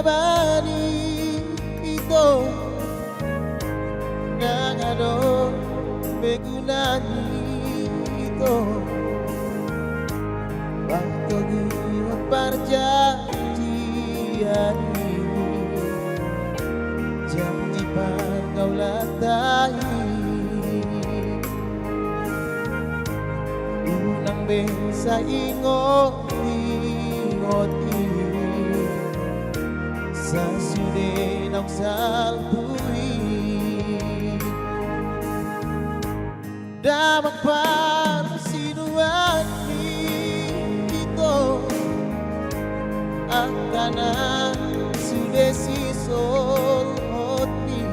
labani ito ng ano begunani ito Pagkagiwag perjanjian ini Janji pangkaulatay Unang besa ingot-ingot ini Sa sininang salpuin Damang parang sinuan ito Ang kanan sudesisol hoti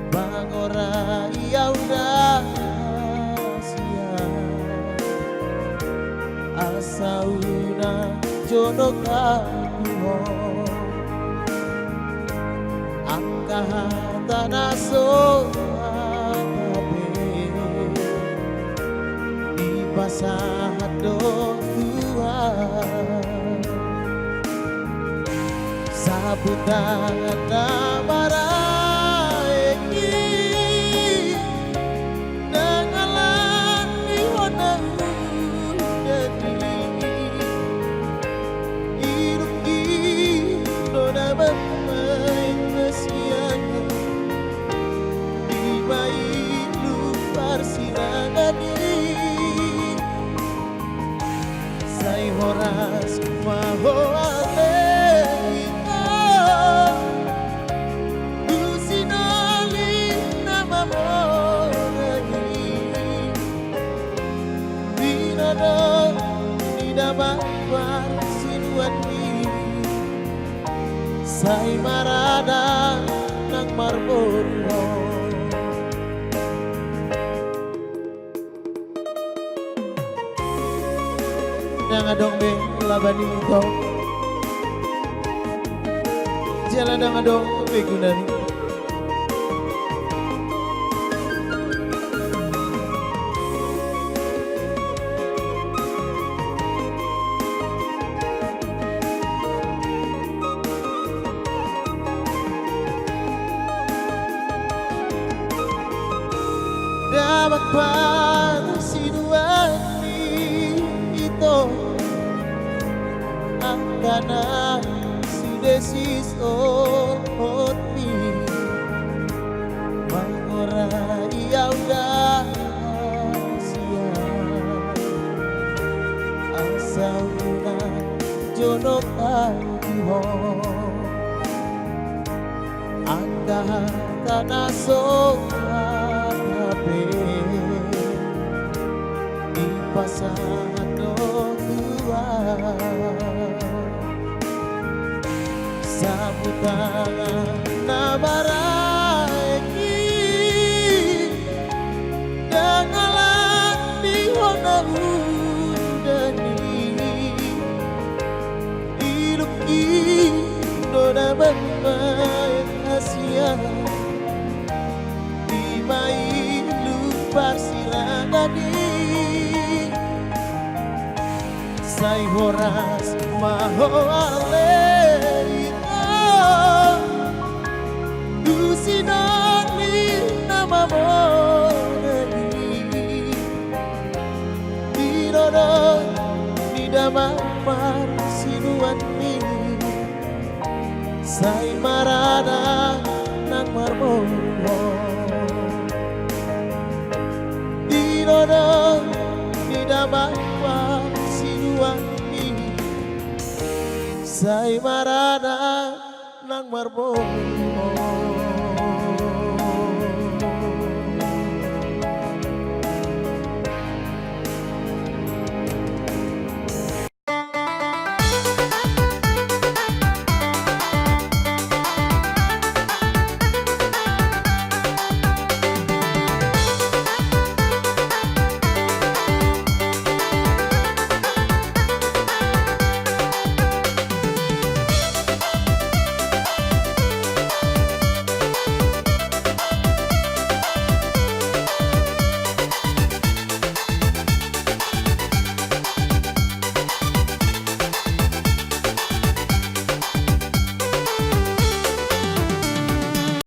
Bangora iyaw na siya Asa una jonog ako Ang kahata na pasado Tuhan sa butangan na maraigi nangalan ihon ang dadi irukido naman may kasiyagan di mailupar silangan Say oras mahoale ito Usinali na mamoragi Dinano ni naman sinuan ni Say marada ng marbon mo Nang adong be laban ito Jalan nang adong begunani Dapat pa sinuan ito Ang kanan sudesisol hoti Mangora iyaw na siya Asa una jonog ihon Ang kahata na pasado Tuhan sa butangan na maraigi nangalan ihon ang dadi ilukido naman may kasiyahan di mailupar silangan Say oras mahoale ito Usinali na mamoragi Dinono ni damang sinuan ni Say marada ng marbon Dinono ni damang Say marada ng marbon